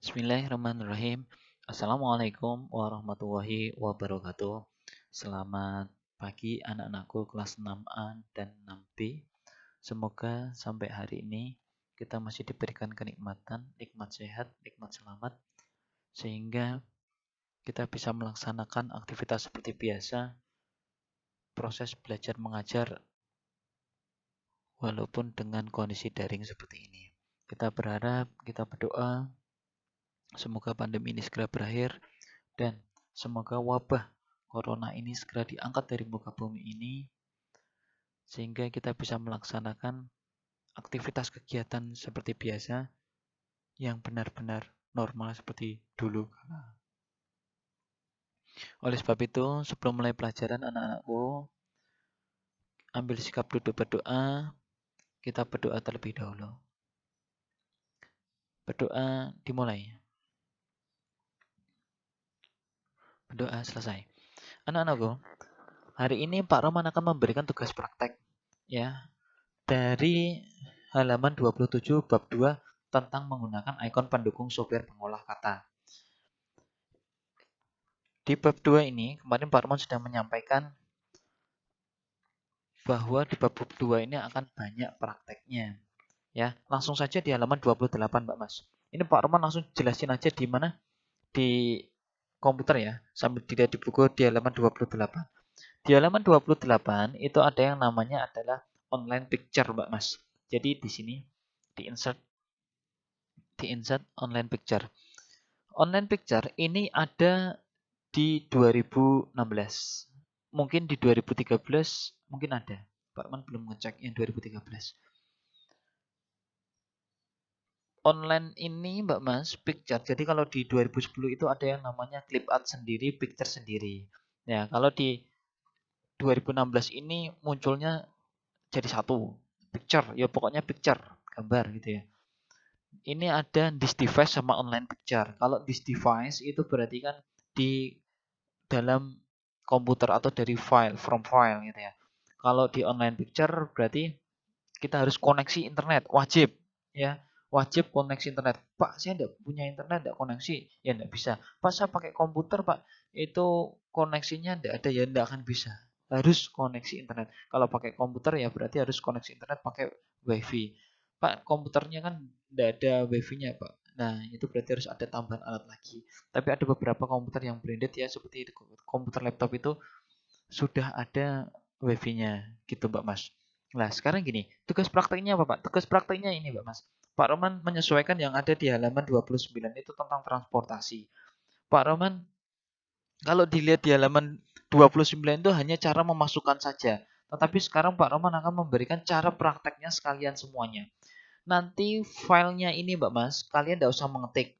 Bismillahirrahmanirrahim. Assalamualaikum warahmatullahi wabarakatuh. Selamat pagi anak-anakku kelas 6A dan 6B. Semoga sampai hari ini kita masih diberikan kenikmatan, nikmat sehat, nikmat selamat, sehingga kita bisa melaksanakan aktivitas seperti biasa, proses belajar mengajar walaupun dengan kondisi daring seperti ini. Kita berharap, kita berdoa, semoga pandemi ini segera berakhir dan semoga wabah corona ini segera diangkat dari muka bumi ini sehingga kita bisa melaksanakan aktivitas kegiatan seperti biasa yang benar-benar normal seperti dulu. Oleh sebab itu, sebelum mulai pelajaran anak-anakku, ambil sikap duduk berdoa, kita berdoa terlebih dahulu. Berdoa dimulai. Berdoa selesai. Anak-anakku, hari ini Pak Roman akan memberikan tugas praktek ya dari halaman 27 bab 2 tentang menggunakan ikon pendukung software pengolah kata. Di bab 2 ini, kemarin Pak Roman sudah menyampaikan bahwa di bab 2 ini akan banyak prakteknya. Ya, langsung saja di halaman 28, Mbak Mas. Ini Pak Roman langsung jelasin aja di mana di komputer ya, sambil tidak di buku di halaman 28. Di halaman 28 itu ada yang namanya adalah online picture, Mbak Mas. Jadi di sini di insert online picture. Online picture ini ada di 2016. Mungkin di 2013 mungkin ada. Pak Man belum ngecek yang 2013. Online ini Mbak Mas, picture. Jadi kalau di 2010 itu ada yang namanya clip art sendiri, picture sendiri. Ya, kalau di 2016 ini munculnya jadi satu. Picture, ya pokoknya picture, gambar gitu ya. Ini ada this device sama online picture. Kalau this device itu berarti kan di dalam komputer atau dari file, from file gitu ya. Kalau di online picture berarti kita harus koneksi internet, wajib ya. Wajib koneksi internet. Pak, saya tidak punya internet, tidak koneksi. Ya tidak bisa. Pak, saya pakai komputer, Pak. Itu koneksinya tidak ada, ya tidak akan bisa. Harus koneksi internet. Kalau pakai komputer ya berarti harus koneksi internet pakai WiFi. Pak, komputernya kan tidak ada WiFi-nya, Pak. Nah, itu berarti harus ada tambahan alat lagi. Tapi ada beberapa komputer yang branded ya, seperti komputer laptop itu sudah ada WiFi-nya gitu, Mbak Mas. Nah, sekarang gini, tugas prakteknya apa, Pak? Tugas prakteknya ini, Mbak Mas. Pak Roman menyesuaikan yang ada di halaman 29 itu tentang transportasi. Pak Roman, kalau dilihat di halaman 29 itu hanya cara memasukkan saja. Tetapi sekarang Pak Roman akan memberikan cara prakteknya sekalian semuanya. Nanti filenya ini, Mbak Mas, kalian tidak usah mengetik.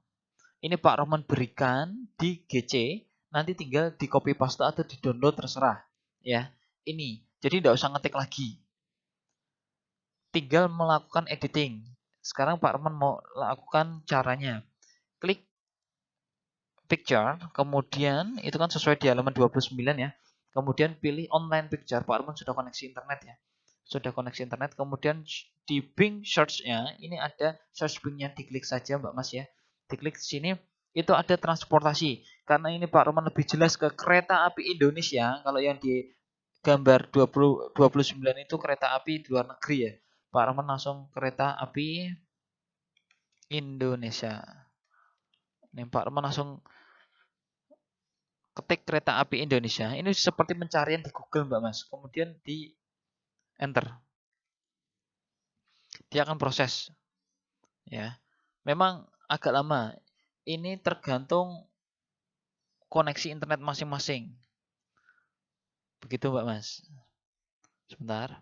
Ini Pak Roman berikan di GC, nanti tinggal di copy paste atau di download terserah. Ya, ini. Jadi tidak usah ngetik lagi. Tinggal melakukan editing. Sekarang Pak Roman mau lakukan caranya. Klik picture, kemudian itu kan sesuai di halaman 29 ya. Kemudian pilih online picture. Pak Roman sudah koneksi internet ya. Sudah koneksi internet, kemudian di Bing search-nya, ini ada search Bing-nya, diklik saja Mbak Mas ya. Diklik sini, itu ada transportasi. Karena ini Pak Roman lebih jelas ke kereta api Indonesia, kalau yang di gambar 29 itu kereta api di luar negeri ya. Pak Roman langsung kereta api Indonesia. Nih Pak Roman langsung ketik kereta api Indonesia. Ini seperti pencarian di Google Mbak Mas. Kemudian di enter. Dia akan proses ya. Memang agak lama. Ini tergantung koneksi internet masing-masing. Begitu Mbak Mas. Sebentar.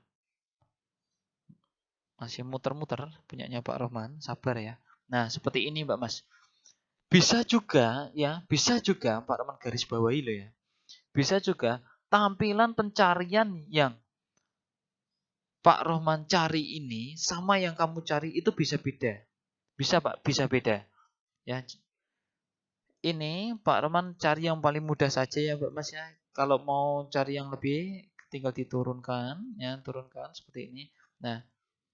Masih muter-muter punyanya Pak Rohman. Sabar ya. Nah, seperti ini Mbak Mas. Bisa juga ya, bisa juga Pak Roman garis bawahi loh ya. Bisa juga tampilan pencarian yang Pak Rohman cari ini sama yang kamu cari itu bisa beda. Bisa Pak, bisa beda. Ya, ini Pak Roman cari yang paling mudah saja ya Mbak Mas ya. Kalau mau cari yang lebih tinggal diturunkan ya, turunkan seperti ini. Nah,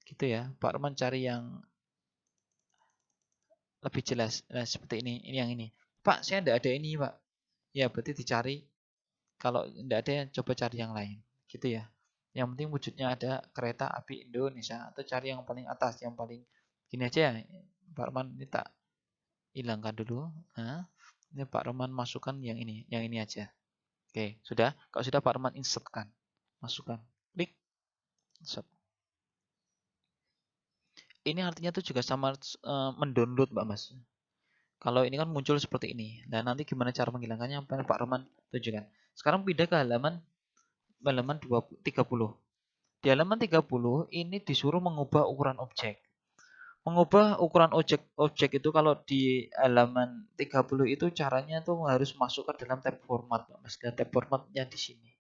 gitu ya. Pak Roman cari yang lebih jelas. Nah, seperti ini yang ini. Pak, saya tidak ada ini, Pak. Ya, berarti dicari. Kalau tidak ada, coba cari yang lain. Gitu ya. Yang penting wujudnya ada kereta api Indonesia. Atau cari yang paling atas, yang paling gini aja ya. Pak Roman, ini tak hilangkan dulu. Nah, ini Pak Roman masukkan yang ini aja. Oke, sudah. Kalau sudah Pak Roman insertkan. Masukkan. Klik. Insert. Ini artinya tuh juga sama mendownload, Mbak Mas. Kalau ini kan muncul seperti ini. Nah, nanti gimana cara menghilangkannya? Pak Roman tunjukkan. Sekarang pindah ke halaman 30. Di halaman 30 ini disuruh mengubah ukuran objek. Mengubah ukuran objek itu kalau di halaman 30 itu caranya tuh harus masuk ke dalam tab format, Mas. Dan tab formatnya di sini.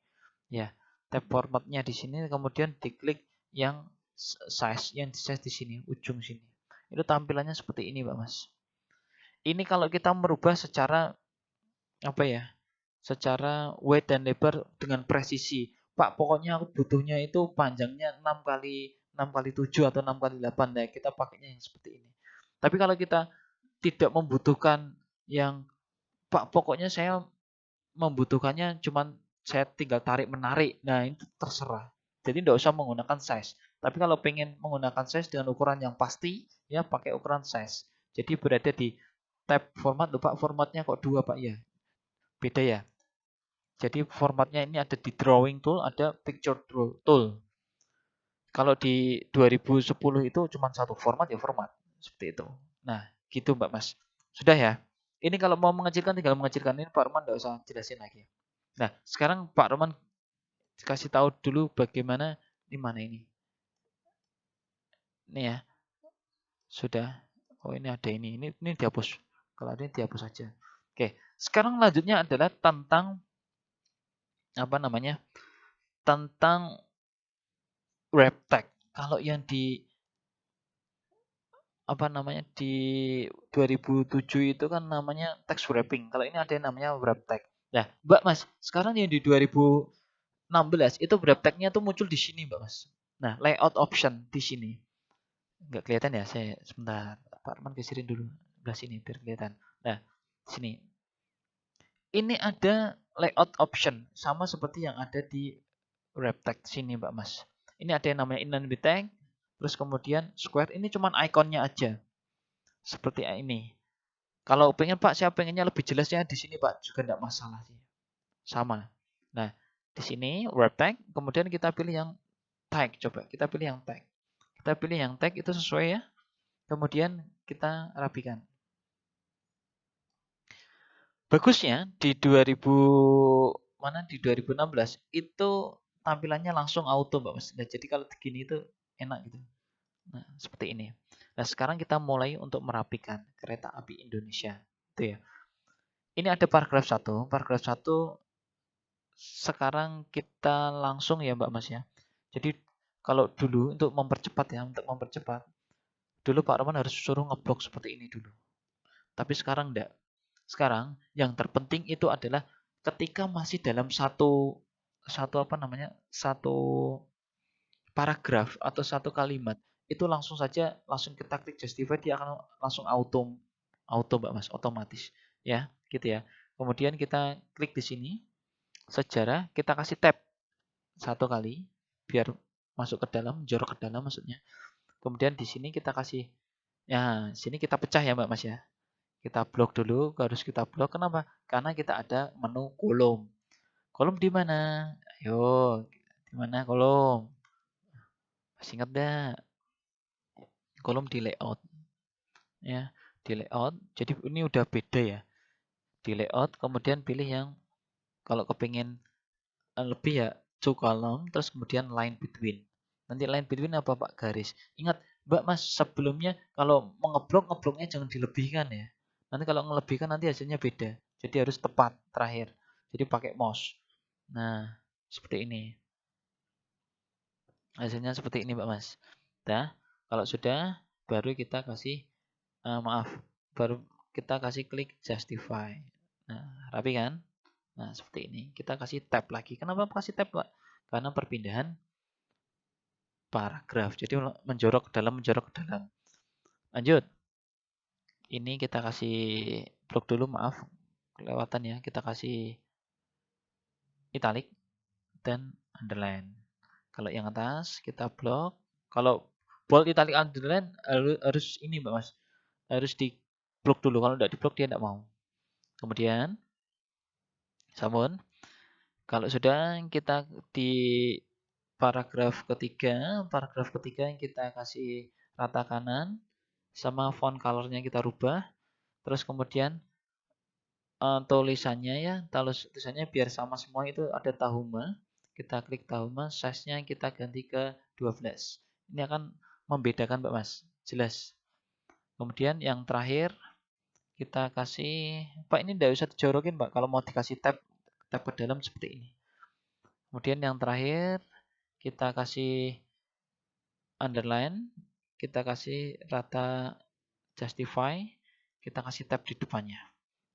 Ya, tab formatnya di sini kemudian diklik yang size di sini, ujung sini. Itu tampilannya seperti ini, Pak Mas. Ini kalau kita merubah secara apa ya? Secara weight dan lebar dengan presisi. Pak, pokoknya aku butuhnya itu panjangnya 6 kali 7 atau 6 kali 8. Nah, kita pakainya yang seperti ini. Tapi kalau kita tidak membutuhkan yang Pak, pokoknya saya membutuhkannya cuman saya tinggal tarik menarik. Nah, itu terserah. Jadi tidak usah menggunakan size. Tapi kalau pengen menggunakan size dengan ukuran yang pasti, ya pakai ukuran size. Jadi berada di tab format. Lupa formatnya kok dua, Pak ya. Beda ya. Jadi formatnya ini ada di drawing tool, ada picture tool. Kalau di 2010 itu cuma satu format ya format. Seperti itu. Nah, gitu Mbak Mas. Sudah ya. Ini kalau mau mengecilkan tinggal mengecilkan, ini Pak Roman tidak usah jelasin lagi. Nah, sekarang Pak Roman kasih tahu dulu bagaimana di mana ini. Ini ya. Sudah. Oh, ini ada ini. Ini dihapus. Kalau ini dihapus saja. Oke. Sekarang lanjutnya adalah tentang apa namanya? Tentang wrap tag. Kalau yang di apa namanya di 2007 itu kan namanya text wrapping. Kalau ini ada yang namanya wrap tag. Nah, Mbak Mas, sekarang yang di 2016 itu wrap tag-nya tuh muncul di sini, Mbak Mas. Nah, layout option di sini. Enggak kelihatan ya, saya sebentar. Pak Arman geserin dulu sebelah sini biar kelihatan. Nah, sini. Ini ada layout option sama seperti yang ada di wrap tag sini, Mbak Mas. Ini ada yang namanya inline tag, terus kemudian square ini cuman ikonnya aja. Seperti ini. Kalau pengen Pak, saya pengennya lebih jelasnya di sini Pak, juga tidak masalah sih. Sama. Nah, di sini wrap tag, kemudian kita pilih yang tag. Coba kita pilih yang tag. Kita pilih yang tag itu sesuai ya. Kemudian kita rapikan. Bagusnya di 2000 mana di 2016 itu tampilannya langsung auto Mbak Mas. Nah, jadi kalau begini itu enak gitu. Nah, seperti ini. Nah, sekarang kita mulai untuk merapikan kereta api Indonesia. Itu ya. Ini ada paragraf 1. Paragraf 1 sekarang kita langsung ya Mbak Mas ya. Jadi kalau dulu untuk mempercepat ya, untuk mempercepat. Dulu Pak Roman harus suruh ngeblok seperti ini dulu. Tapi sekarang enggak. Sekarang yang terpenting itu adalah ketika masih dalam satu apa namanya? Satu paragraf atau satu kalimat, itu langsung saja langsung kita klik justify dia akan langsung auto Mbak Mas, otomatis ya, gitu ya. Kemudian kita klik di sini sejarah, kita kasih tab satu kali biar masuk ke dalam, jorok ke dalam maksudnya. Kemudian di sini kita kasih ya, sini kita pecah ya Mbak Mas ya. Kita blok dulu, harus kita blok. Kenapa? Karena kita ada menu kolom. Kolom di mana? Ayo, di mana kolom? Masih ingat dah? Kolom di layout ya, di layout. Jadi ini udah beda ya. Di layout kemudian pilih yang kalau kepingin lebih ya to column terus kemudian line between. Nanti line between apa Pak? Garis. Ingat Mbak Mas sebelumnya kalau ngebloknya jangan dilebihkan ya. Nanti kalau ngelebihkan nanti hasilnya beda. Jadi harus tepat terakhir. Jadi pakai mouse. Nah, seperti ini. Hasilnya seperti ini Mbak Mas. Nah, kalau sudah baru kita kasih maaf, baru kita kasih klik justify. Nah, rapi kan? Nah, seperti ini. Kita kasih tab lagi. Kenapa kasih tab, Pak? Karena perpindahan paragraf. Jadi menjorok ke dalam, menjorok ke dalam. Lanjut. Ini kita kasih blok dulu, maaf kelewatan ya. Kita kasih italic dan underline. Kalau yang atas kita blok. Kalau bold, italic, underline harus ini Mbak Mas. Harus di blok dulu. Kalau tidak di blok dia tidak mau. Kemudian sabun. Kalau sudah kita di paragraf ketiga yang kita kasih rata kanan sama font colornya kita rubah. Terus kemudian tulisannya ya, tulisannya biar sama semua itu ada Tahuma. Kita klik Tahuma, size-nya kita ganti ke 12. Ini akan membedakan Mbak Mas, jelas. Kemudian yang terakhir kita kasih, Pak ini tidak usah dijorokin Pak, kalau mau dikasih tab ke dalam seperti ini. Kemudian yang terakhir kita kasih underline, kita kasih rata justify, kita kasih tab di depannya.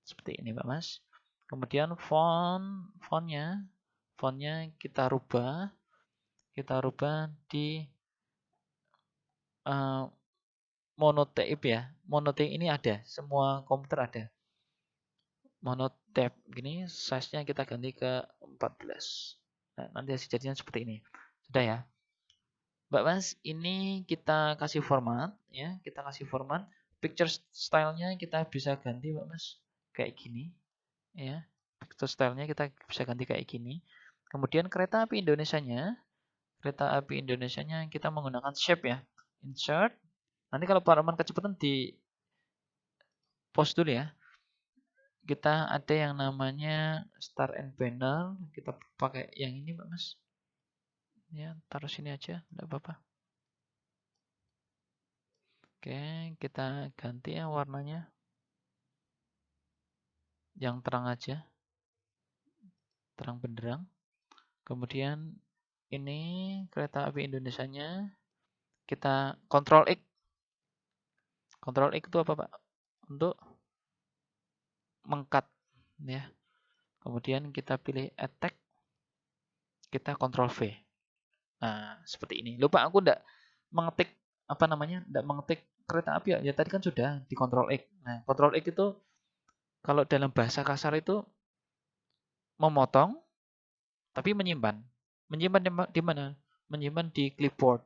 Seperti ini Mbak Mas. Kemudian fontnya kita rubah di monotype ya. Monotype ini ada, semua komputer ada. Monotype gini, size-nya kita ganti ke 14. Nah, nanti hasil jadinya seperti ini. Sudah ya. Mbak Mas, ini kita kasih format ya, kita kasih format. Picture style-nya kita bisa ganti Mbak Mas kayak gini ya. Picture style-nya kita bisa ganti kayak gini. Kemudian kereta api Indonesianya kita menggunakan shape ya. Insert. Nanti kalau Pak Roman kecepatan di post dulu ya. Kita ada yang namanya star and banner. Kita pakai yang ini Mbak Mas. Ya, taruh sini aja, enggak apa-apa. Oke, kita ganti ya warnanya. Yang terang aja. Terang benderang. Kemudian ini kereta api Indonesianya kita Ctrl X. Ctrl X itu apa Pak? Untuk mengkat ya. Kemudian kita pilih attack. Kita Ctrl V. Nah, seperti ini. Lupa aku enggak mengetik enggak mengetik kereta api ya. Ya tadi kan sudah di Ctrl X. Nah, Ctrl X itu kalau dalam bahasa kasar itu memotong tapi menyimpan. Menyimpan di mana? Menyimpan di clipboard.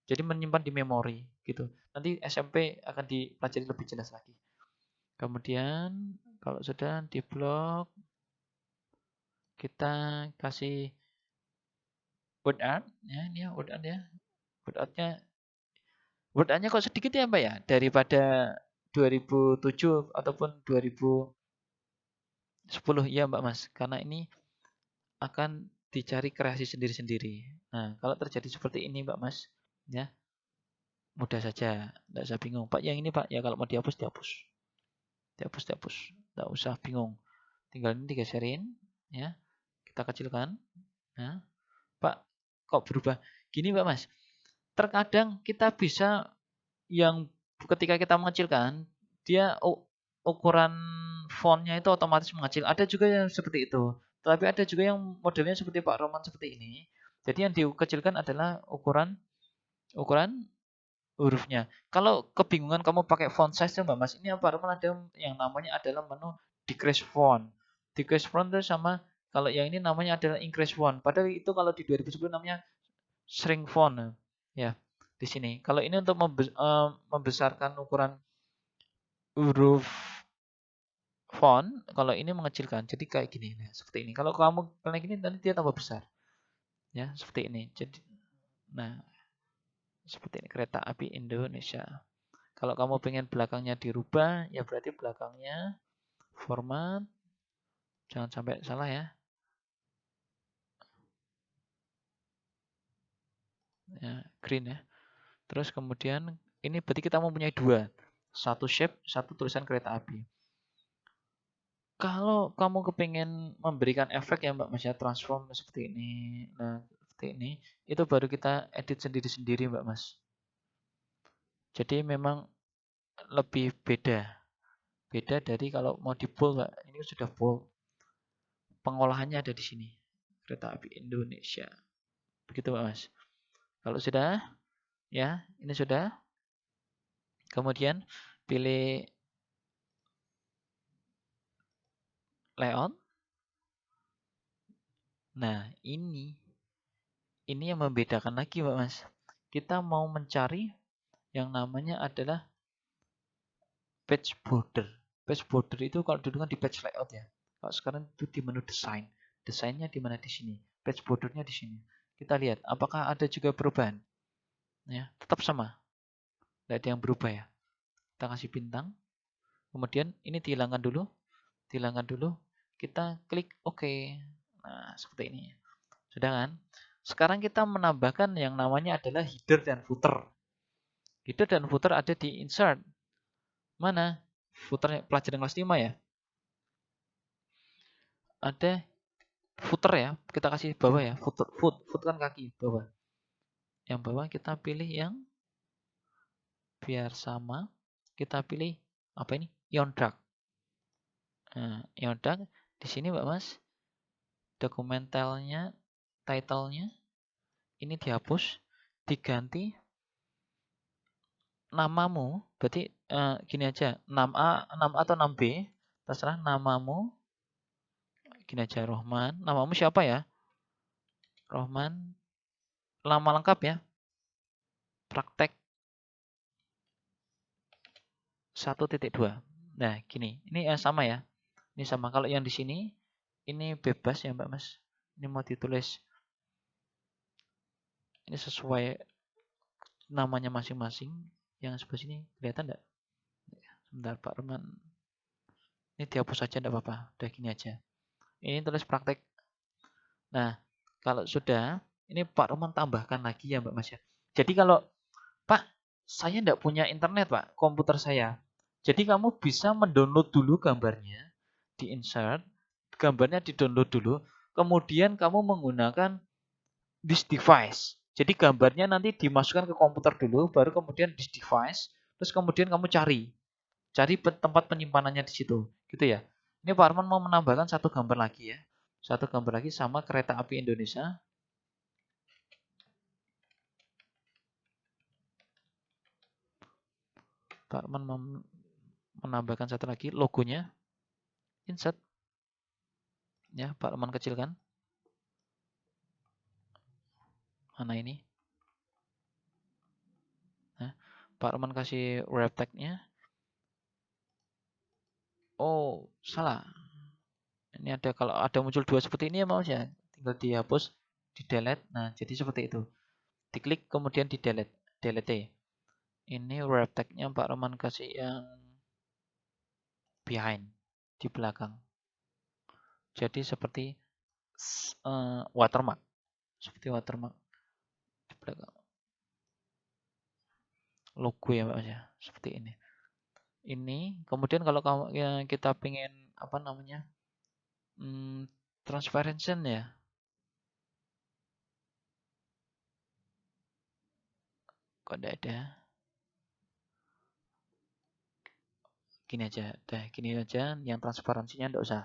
Jadi menyimpan di memori gitu. Nanti SMP akan dipelajari lebih jelas lagi. Kemudian kalau sudah di blok kita kasih word art ya, ini ya word art ya. Word art-nya kok sedikit ya Mbak ya daripada 2007 ataupun 2010 ya Mbak Mas. Karena ini akan dicari kreasi sendiri-sendiri. Nah, kalau terjadi seperti ini Mbak Mas, ya mudah saja, tidak usah bingung. Pak, yang ini Pak, ya kalau mau dihapus, dihapus. Dihapus. Tidak usah bingung. Tinggal ini digeserin, ya. Kita kecilkan. Nah, Pak, kok berubah? Gini Mbak Mas, terkadang kita bisa yang ketika kita mengecilkan, dia ukuran fontnya itu otomatis mengecil. Ada juga yang seperti itu. Tapi ada juga yang modelnya seperti Pak Roman seperti ini. Jadi yang dikecilkan adalah ukuran hurufnya. Kalau kebingungan kamu pakai font size Mbak Mas, ini Pak Roman ada yang namanya adalah menu decrease font. Decrease font itu sama kalau yang ini namanya adalah increase font. Padahal itu kalau di 2010 namanya shrink font. Ya, di sini. Kalau ini untuk membesarkan ukuran huruf font, kalau ini mengecilkan. Jadi kayak gini, nah, seperti ini. Kalau kamu kayak gini nanti dia tambah besar. Ya, seperti ini. Jadi nah, seperti ini kereta api Indonesia. Kalau kamu pengen belakangnya dirubah, ya berarti belakangnya format. Jangan sampai salah ya. Ya, green ya. Terus kemudian ini berarti kita mempunyai dua. Satu shape, satu tulisan kereta api. Kalau kamu kepengen memberikan efek ya Mbak Mas ya, transform seperti ini. Nah, seperti ini. Itu baru kita edit sendiri-sendiri Mbak Mas. Jadi memang lebih beda. Beda dari kalau mau di bold Mbak. Ini sudah bold. Pengolahannya ada di sini. Kereta api Indonesia. Begitu Mbak Mas. Kalau sudah, ya, ini sudah. Kemudian pilih layout. Nah, ini yang membedakan lagi, Pak Mas. Kita mau mencari yang namanya adalah page border. Page border itu kalau dulu kan di page layout ya. Kalau sekarang itu di menu desain. Desainnya di mana? Di sini. Page bordernya di sini. Kita lihat apakah ada juga perubahan. Ya, tetap sama. Tidak ada yang berubah ya. Kita kasih bintang. Kemudian ini dihilangkan dulu. Dihilangkan dulu. Kita klik OK. Nah, seperti ini. Sudah kan? Sekarang kita menambahkan yang namanya adalah header dan footer. Header dan footer ada di insert. Mana? Footer pelajaran kelas 5 ya. Ada footer ya. Kita kasih bawah ya. Foot kan kaki bawah. Yang bawah kita pilih yang biar sama. Kita pilih apa ini? Ion Dark. Nah, Ion Dark di sini Mbak Mas. Dokumentalnya, title-nya ini dihapus, diganti namamu. Berarti gini aja, 6A, 6A atau 6B, terserah namamu. Gini aja, Rohman. Namamu siapa ya? Rohman. Nama lengkap ya. Praktek 1.2. Nah, gini. Ini sama ya. Ini sama. Kalau yang di sini, ini bebas ya Mbak Mas. Ini mau ditulis. Ini sesuai namanya masing-masing. Yang sebelah sini, kelihatan enggak? Sebentar Pak Rohman. Ini dihapus saja enggak apa-apa. Udah gini aja. Ini tulis praktek. Nah, kalau sudah, ini Pak Roman tambahkan lagi ya Mbak Mas ya. Jadi kalau, Pak, saya enggak punya internet Pak, komputer saya. Jadi kamu bisa mendownload dulu gambarnya, di-insert, gambarnya di-download dulu, kemudian kamu menggunakan this device. Jadi gambarnya nanti dimasukkan ke komputer dulu, baru kemudian this device, terus kemudian kamu cari tempat penyimpanannya di situ, gitu ya. Ini Pak Arman mau menambahkan satu gambar lagi ya. Satu gambar lagi sama kereta api Indonesia. Pak Arman mau menambahkan satu lagi logonya. Insert. Ya, Pak Arman kecilkan. Mana ini? Nah, Pak Arman kasih wrap tag-nya. Oh, salah. Ini ada, kalau ada muncul dua seperti ini ya Mas ya, tinggal dihapus, di delete. Nah, jadi seperti itu. Diklik kemudian di delete. Delete. Ini wrap tag-nya Pak Roman kasih yang behind, di belakang. Jadi seperti watermark. Seperti watermark di belakang. Logo ya Pak ya, seperti ini. Ini kemudian kalau kita pengen apa namanya? Transparency ya. Kok tidak ada? Gini aja, gini aja, yang transparansinya enggak usah.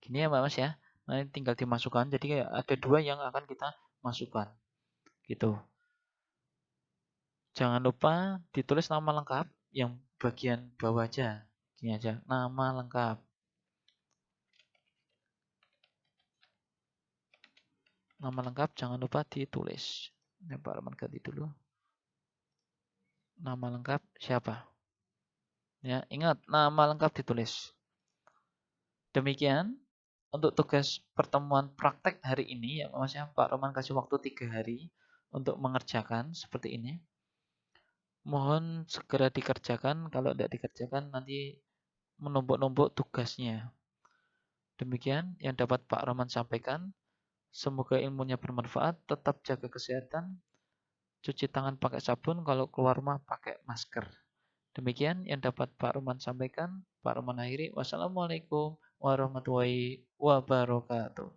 Gini ya Mbak Mas ya. Nanti tinggal dimasukkan. Jadi ada dua yang akan kita masukkan. Gitu. Jangan lupa ditulis nama lengkap yang bagian bawah aja. Gini aja, nama lengkap. Nama lengkap jangan lupa ditulis. Ini Pak Arman ganti dulu. Nama lengkap siapa? Ya, ingat nama lengkap ditulis. Demikian untuk tugas pertemuan praktek hari ini ya Mas ya. Pak Roman kasih waktu 3 hari untuk mengerjakan seperti ini. Mohon segera dikerjakan, kalau tidak dikerjakan nanti menumpuk-numpuk tugasnya. Demikian yang dapat Pak Roman sampaikan. Semoga ilmunya bermanfaat, tetap jaga kesehatan, cuci tangan pakai sabun, kalau keluar rumah pakai masker. Demikian yang dapat Pak Roman sampaikan. Pak Roman akhiri. Wassalamualaikum warahmatullahi wabarakatuh.